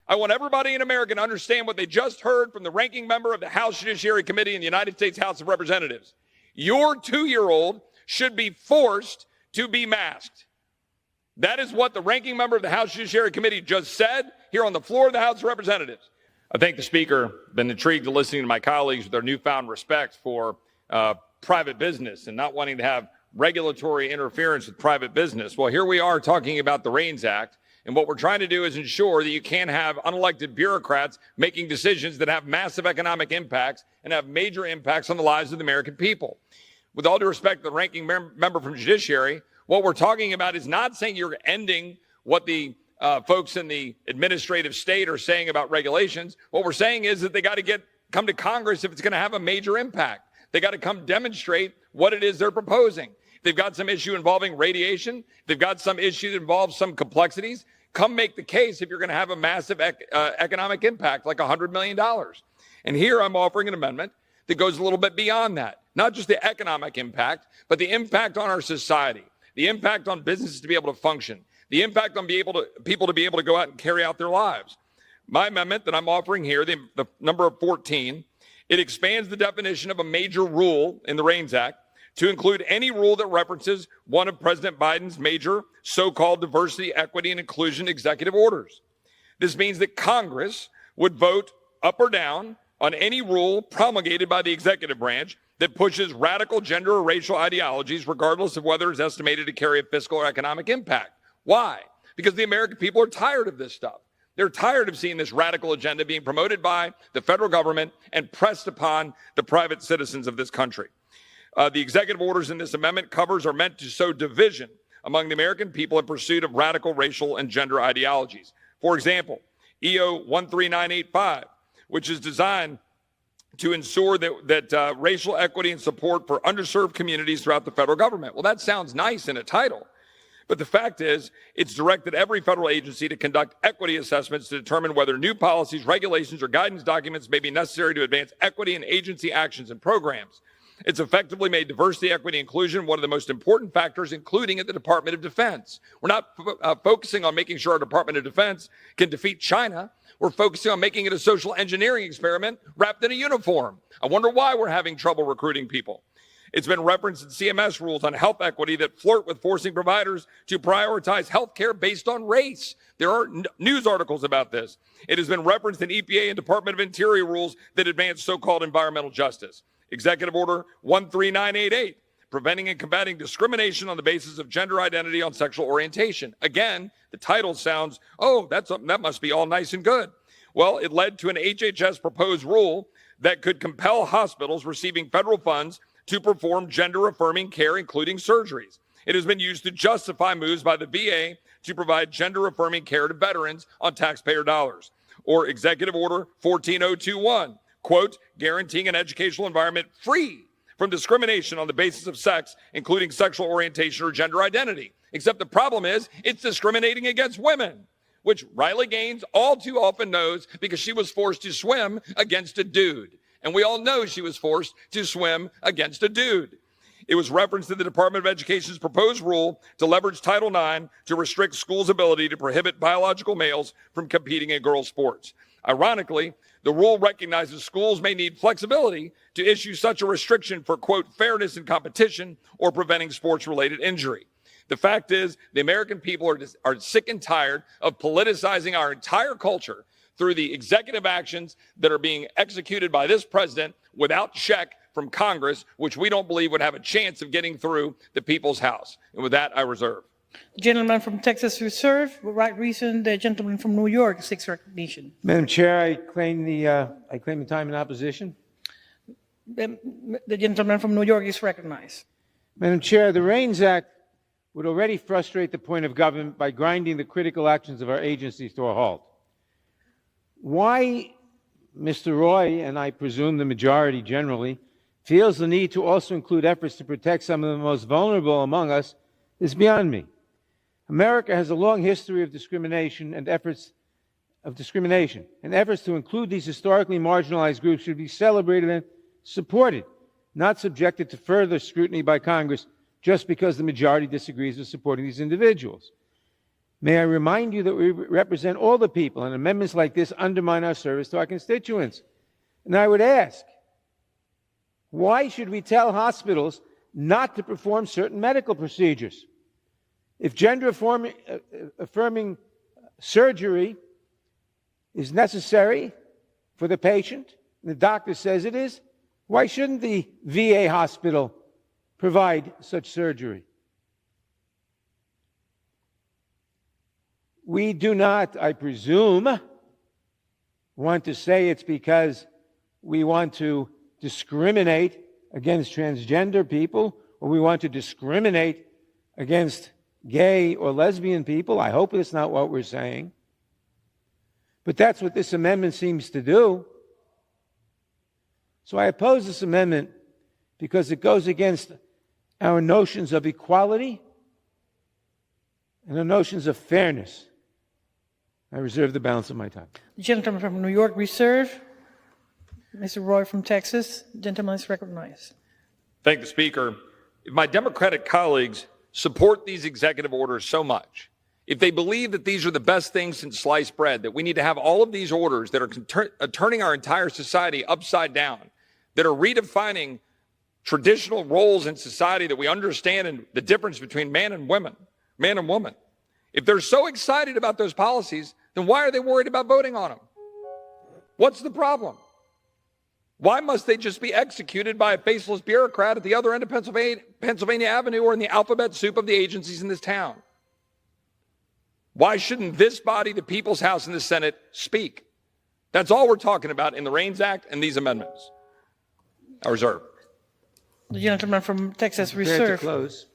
I want everybody in America to understand what they just heard from the ranking member of the House Judiciary Committee in the United States House of Representatives. Your 2-year-old should be forced to be masked. That is what the ranking member of the House Judiciary Committee just said here on the floor of the House of Representatives. I thank the Speaker. Been intrigued to listening to my colleagues with their newfound respect for private business and not wanting to have regulatory interference with private business. Well, here we are talking about the REINS Act. And what we're trying to do is ensure that you can't have unelected bureaucrats making decisions that have massive economic impacts and have major impacts on the lives of the American people. With all due respect to the ranking member from Judiciary, what we're talking about is not saying you're ending what the folks in the administrative state are saying about regulations. What we're saying is that they got to come to Congress if it's going to have a major impact. They got to come demonstrate what it is they're proposing. If they've got some issue involving radiation, if they've got some issue that involves some complexities, come make the case if you're going to have a massive economic impact like $100 million. And here I'm offering an amendment that goes a little bit beyond that. Not just the economic impact, but the impact on our society, the impact on businesses to be able to function, the impact on people to be able to go out and carry out their lives. My amendment that I'm offering here, the number of 14, it expands the definition of a major rule in the REINS Act to include any rule that references one of President Biden's major so-called diversity, equity, and inclusion executive orders. This means that Congress would vote up or down on any rule promulgated by the executive branch that pushes radical gender or racial ideologies, regardless of whether it's estimated to carry a fiscal or economic impact. Why? Because the American people are tired of this stuff. They're tired of seeing this radical agenda being promoted by the federal government and pressed upon the private citizens of this country. The executive orders in this amendment covers are meant to sow division among the American people in pursuit of radical racial and gender ideologies. For example, EO 13985, which is designed to ensure that racial equity and support for underserved communities throughout the federal government. Well, that sounds nice in a title. But the fact is, it's directed every federal agency to conduct equity assessments to determine whether new policies, regulations, or guidance documents may be necessary to advance equity in agency actions and programs. It's effectively made diversity, equity, inclusion one of the most important factors, including at the Department of Defense. We're not focusing on making sure our Department of Defense can defeat China. We're focusing on making it a social engineering experiment wrapped in a uniform. I wonder why we're having trouble recruiting people. It's been referenced in CMS rules on health equity that flirt with forcing providers to prioritize health care based on race. There are news articles about this. It has been referenced in EPA and Department of Interior rules that advance so-called environmental justice. Executive Order 13988, preventing and combating discrimination on the basis of gender identity on sexual orientation. Again, the title sounds, that must be all nice and good. Well, it led to an HHS proposed rule that could compel hospitals receiving federal funds to perform gender-affirming care, including surgeries. It has been used to justify moves by the VA to provide gender-affirming care to veterans on taxpayer dollars. Or Executive Order 14021, quote, guaranteeing an educational environment free from discrimination on the basis of sex, including sexual orientation or gender identity. Except the problem is it's discriminating against women, which Riley Gaines all too often knows because she was forced to swim against a dude. And we all know she was forced to swim against a dude. It was referenced in the Department of Education's proposed rule to leverage Title IX to restrict schools' ability to prohibit biological males from competing in girls' sports. Ironically, the rule recognizes schools may need flexibility to issue such a restriction for, quote, fairness in competition or preventing sports-related injury. The fact is, the American people are sick and tired of politicizing our entire culture through the executive actions that are being executed by this president without check from Congress, which we don't believe would have a chance of getting through the people's house. And with that, I reserve. The gentleman from Texas reserve. With right reason, the gentleman from New York seeks recognition. Madam Chair, I claim the time in opposition. The gentleman from New York is recognized. Madam Chair, the REINS Act would already frustrate the point of government by grinding the critical actions of our agencies to a halt. Why Mr. Roy, and I presume the majority generally, feels the need to also include efforts to protect some of the most vulnerable among us is beyond me. America has a long history of discrimination, and efforts to include these historically marginalized groups should be celebrated and supported, not subjected to further scrutiny by Congress just because the majority disagrees with supporting these individuals. May I remind you that we represent all the people, and amendments like this undermine our service to our constituents. And I would ask, why should we tell hospitals not to perform certain medical procedures? If gender-affirming surgery is necessary for the patient, and the doctor says it is, why shouldn't the VA hospital provide such surgery? We do not, I presume, want to say it's because we want to discriminate against transgender people, or we want to discriminate against gay or lesbian people. I hope it's not what we're saying. But that's what this amendment seems to do. So I oppose this amendment because it goes against our notions of equality and our notions of fairness. I reserve the balance of my time. The gentleman from New York, reserve. Mr. Roy from Texas, gentleman is recognized. Thank the Speaker. If my Democratic colleagues support these executive orders so much, if they believe that these are the best things since sliced bread, that we need to have all of these orders that are turning our entire society upside down, that are redefining traditional roles in society that we understand and the difference between man and woman, if they're so excited about those policies, then why are they worried about voting on them? What's the problem? Why must they just be executed by a faceless bureaucrat at the other end of Pennsylvania Avenue or in the alphabet soup of the agencies in this town? Why shouldn't this body, the People's House and the Senate, speak? That's all we're talking about in the RAINS Act and these amendments. I reserve. The gentleman from Texas, Prepared to reserve. close.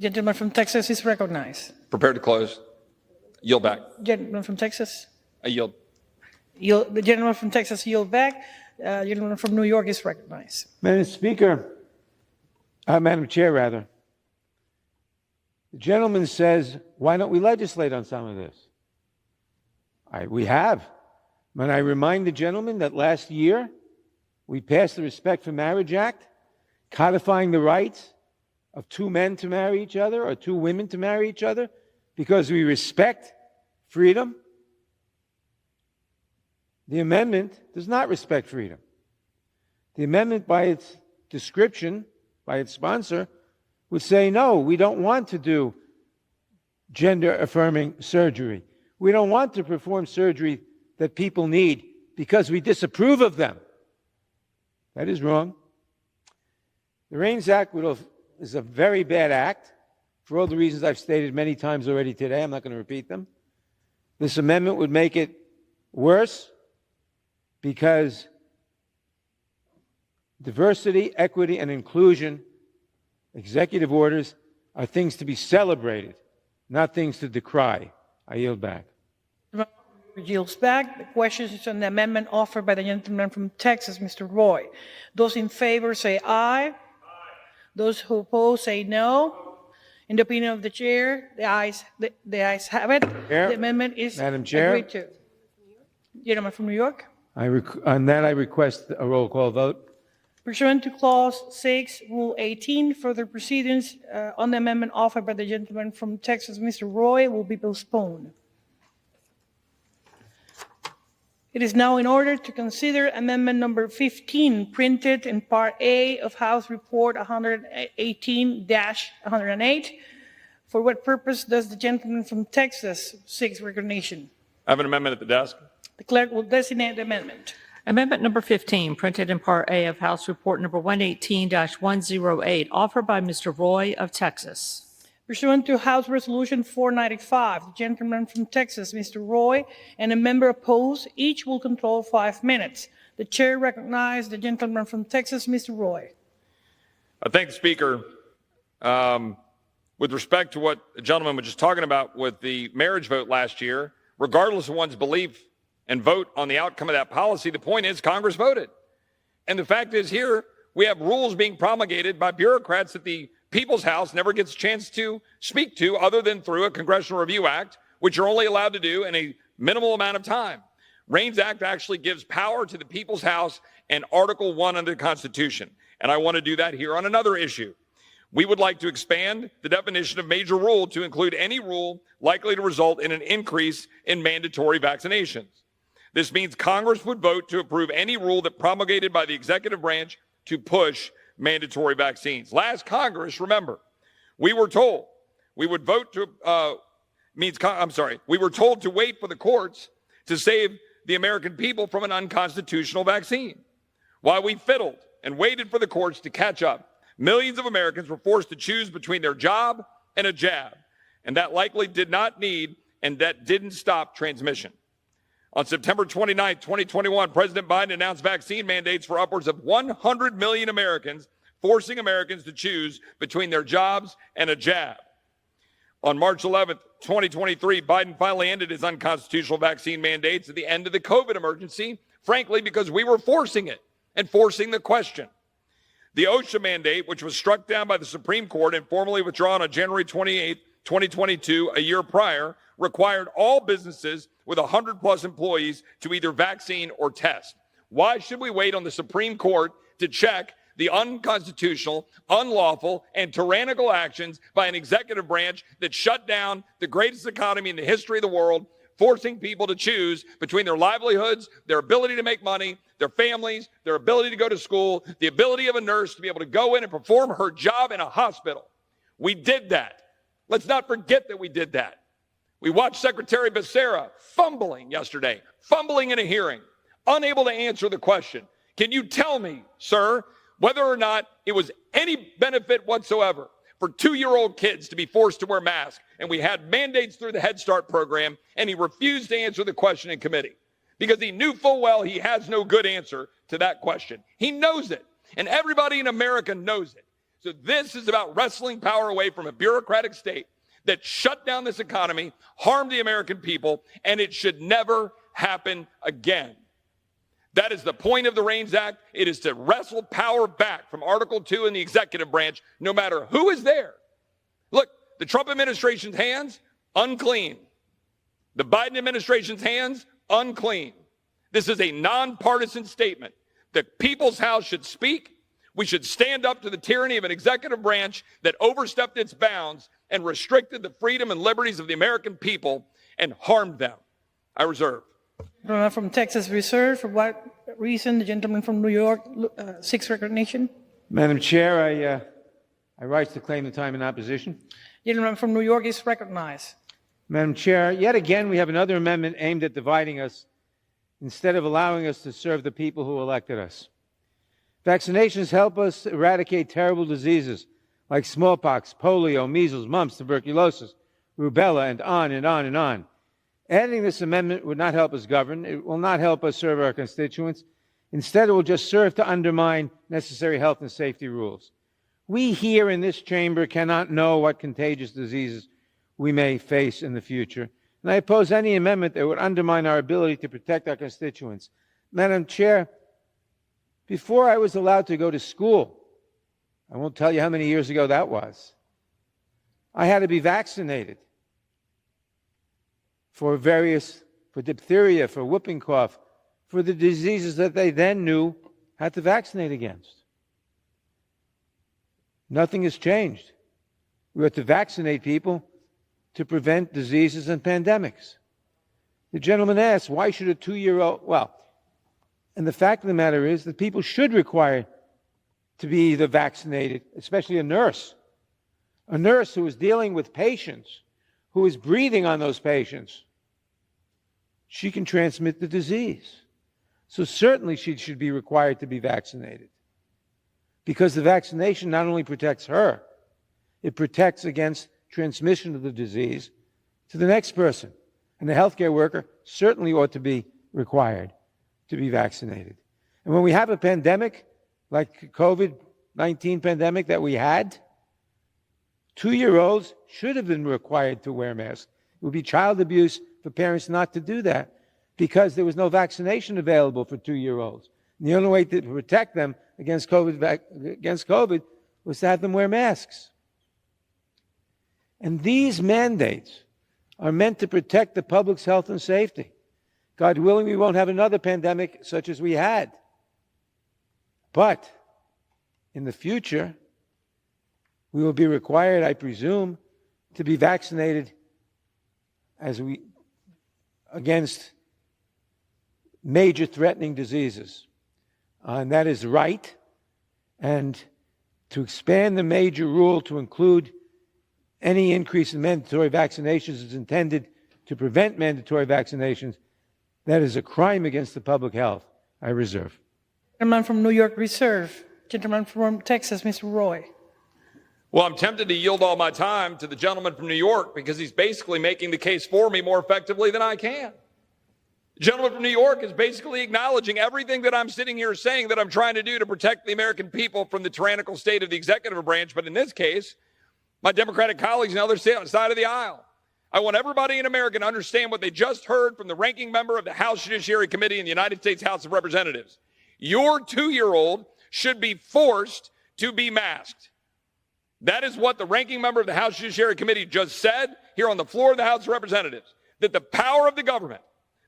Gentleman from Texas is recognized. Prepared to close. Yield back. Gentleman from Texas. I yield. The gentleman from Texas yield back. Gentleman from New York is recognized. Madam Chair, rather. The gentleman says, why don't we legislate on some of this? We have. But I remind the gentleman that last year we passed the Respect for Marriage Act, codifying the rights of two men to marry each other or two women to marry each other because we respect freedom. The amendment does not respect freedom. The amendment, by its description, by its sponsor, would say, no, we don't want to do gender-affirming surgery. We don't want to perform surgery that people need because we disapprove of them. That is wrong. The RAINS Act is a very bad act for all the reasons I've stated many times already today. I'm not going to repeat them. This amendment would make it worse because diversity, equity, and inclusion, executive orders, are things to be celebrated, not things to decry. I yield back. Yields back. The question is on the amendment offered by the gentleman from Texas, Mr. Roy. Those in favor say aye. Aye. Those who oppose say no. In the opinion of the chair, the ayes have it. Chair, the amendment is Madam Chair, agreed to. Gentleman from New York. On that, I request a roll call vote. Pursuant to Clause 6, Rule 18, further proceedings on the amendment offered by the gentleman from Texas, Mr. Roy, will be postponed. It is now in order to consider amendment number 15, printed in Part A of House Report 118-108. For what purpose does the gentleman from Texas seek recognition? I have an amendment at the desk. The clerk will designate the amendment. Amendment number 15, printed in Part A of House Report number 118-108, offered by Mr. Roy of Texas. Pursuant to House Resolution 495, the gentleman from Texas, Mr. Roy, and a member opposed, each will control 5 minutes. The chair recognizes the gentleman from Texas, Mr. Roy. I thank the Speaker. With respect to what the gentleman was just talking about with the marriage vote last year, regardless of one's belief and vote on the outcome of that policy, the point is Congress voted. And the fact is here, we have rules being promulgated by bureaucrats that the People's House never gets a chance to speak to other than through a Congressional Review Act, which you're only allowed to do in a minimal amount of time. RAINS Act actually gives power to the People's House and Article 1 under the Constitution. And I want to do that here on another issue. We would like to expand the definition of major rule to include any rule likely to result in an increase in mandatory vaccinations. This means Congress would vote to approve any rule that promulgated by the executive branch to push mandatory vaccines. Last Congress, remember, we were told we would vote to, we were told to wait for the courts to save the American people from an unconstitutional vaccine. While we fiddled and waited for the courts to catch up, millions of Americans were forced to choose between their job and a jab, and that likely did not need and that didn't stop transmission. On September 29, 2021, President Biden announced vaccine mandates for upwards of 100 million Americans, forcing Americans to choose between their jobs and a jab. On March 11, 2023, Biden finally ended his unconstitutional vaccine mandates at the end of the COVID emergency, frankly, because we were forcing it and forcing the question. The OSHA mandate, which was struck down by the Supreme Court and formally withdrawn on January 28, 2022, a year prior, required all businesses with 100-plus employees to either vaccine or test. Why should we wait on the Supreme Court to check the unconstitutional, unlawful, and tyrannical actions by an executive branch that shut down the greatest economy in the history of the world, forcing people to choose between their livelihoods, their ability to make money, their families, their ability to go to school, the ability of a nurse to be able to go in and perform her job in a hospital? We did that. Let's not forget that we did that. We watched Secretary Becerra fumbling yesterday, fumbling in a hearing, unable to answer the question. Can you tell me, sir, whether or not it was any benefit whatsoever for 2-year-old kids to be forced to wear masks? And we had mandates through the Head Start program, and he refused to answer the question in committee because he knew full well he has no good answer to that question. He knows it, and everybody in America knows it. So this is about wresting power away from a bureaucratic state that shut down this economy, harmed the American people, and it should never happen again. That is the point of the REINS Act. It is to wrestle power back from Article 2 in the executive branch, no matter who is there. Look, the Trump administration's hands, unclean. The Biden administration's hands, unclean. This is a nonpartisan statement. The people's house should speak. We should stand up to the tyranny of an executive branch that overstepped its bounds and restricted the freedom and liberties of the American people and harmed them. I reserve. Gentleman from Texas reserved. For what reason? The gentleman from New York seeks recognition. Madam Chair, I rise to claim the time in opposition. Gentleman from New York is recognized. Madam Chair, yet again we have another amendment aimed at dividing us instead of allowing us to serve the people who elected us. Vaccinations help us eradicate terrible diseases like smallpox, polio, measles, mumps, tuberculosis, rubella, and on and on and on. Adding this amendment would not help us govern. It will not help us serve our constituents. Instead, it will just serve to undermine necessary health and safety rules. We here in this chamber cannot know what contagious diseases we may face in the future, and I oppose any amendment that would undermine our ability to protect our constituents. Madam Chair, before I was allowed to go to school, I won't tell you how many years ago that was, I had to be vaccinated for diphtheria, for whooping cough, for the diseases that they then knew had to vaccinate against. Nothing has changed. We have to vaccinate people to prevent diseases and pandemics. The gentleman asked, why should a 2-year-old, and the fact of the matter is that people should require to be either vaccinated, especially a nurse who is dealing with patients, who is breathing on those patients. She can transmit the disease. So certainly she should be required to be vaccinated, because the vaccination not only protects her, it protects against transmission of the disease to the next person. And the healthcare worker certainly ought to be required to be vaccinated. And when we have a pandemic like COVID-19 pandemic that we had, 2-year-olds should have been required to wear masks. It would be child abuse for parents not to do that because there was no vaccination available for 2-year-olds. And the only way to protect them against COVID was to have them wear masks. And these mandates are meant to protect the public's health and safety. God willing, we won't have another pandemic such as we had. But in the future, We will be required, I presume, to be vaccinated against major threatening diseases. And that is right. And to expand the major rule to include any increase in mandatory vaccinations is intended to prevent mandatory vaccinations. That is a crime against the public health. I reserve. Gentleman from New York, reserve. Gentleman from Texas, Mr. Roy. Well, I'm tempted to yield all my time to the gentleman from New York because he's basically making the case for me more effectively than I can. The gentleman from New York is basically acknowledging everything that I'm sitting here saying that I'm trying to do to protect the American people from the tyrannical state of the executive branch. But in this case, my Democratic colleagues on the other side of the aisle. I want everybody in America to understand what they just heard from the ranking member of the House Judiciary Committee in the United States House of Representatives. Your 2-year-old should be forced to be masked. That is what the ranking member of the House Judiciary Committee just said here on the floor of the House of Representatives, that the power of the government,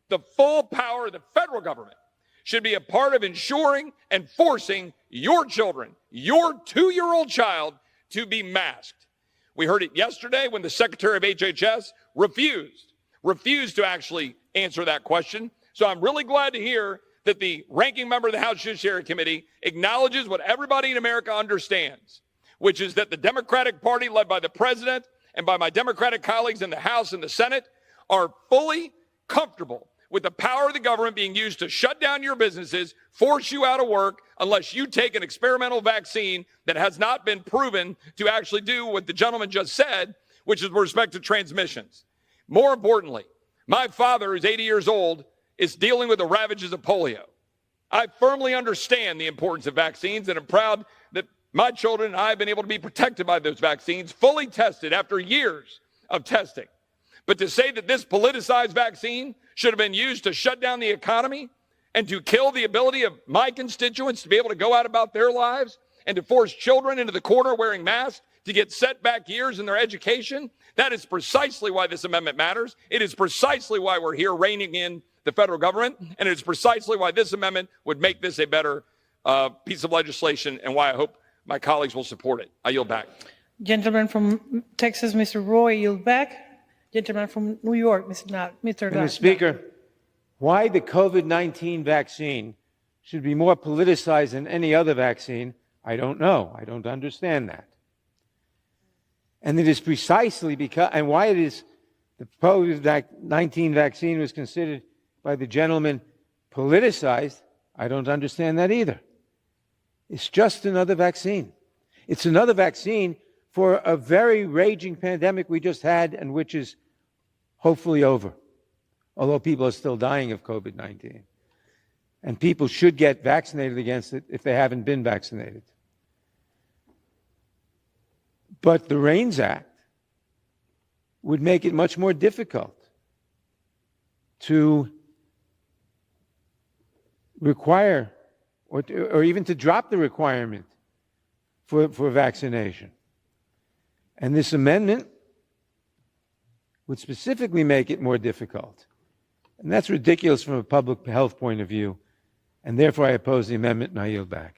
the full power of the federal government, should be a part of ensuring and forcing your children, your 2-year-old child, to be masked. We heard it yesterday when the Secretary of HHS refused to actually answer that question. So I'm really glad to hear that the ranking member of the House Judiciary Committee acknowledges what everybody in America understands, which is that the Democratic Party, led by the president and by my Democratic colleagues in the House and the Senate, are fully comfortable with the power of the government being used to shut down your businesses, force you out of work, unless you take an experimental vaccine that has not been proven to actually do what the gentleman just said, which is with respect to transmissions. More importantly, my father, who's 80 years old, is dealing with the ravages of polio. I firmly understand the importance of vaccines, and I'm proud that my children and I have been able to be protected by those vaccines, fully tested after years of testing. But to say that this politicized vaccine should have been used to shut down the economy and to kill the ability of my constituents to be able to go out about their lives and to force children into the corner wearing masks to get set back years in their education, that is precisely why this amendment matters. It is precisely why we're here reining in the federal government, and it is precisely why this amendment would make this a better piece of legislation, and why I hope my colleagues will support it. I yield back. Gentleman from Texas, Mr. Roy, yield back. Gentleman from New York, Mr. Mr. Speaker, why the COVID-19 vaccine should be more politicized than any other vaccine, I don't know. I don't understand that. And it is precisely because, and why it is the COVID-19 vaccine was considered by the gentleman politicized, I don't understand that either. It's just another vaccine. It's another vaccine for a very raging pandemic we just had, and which is hopefully over, although people are still dying of COVID-19. And people should get vaccinated against it if they haven't been vaccinated. But the REINS Act would make it much more difficult to require or even to drop the requirement for vaccination. And this amendment would specifically make it more difficult. And that's ridiculous from a public health point of view. And therefore, I oppose the amendment and I yield back.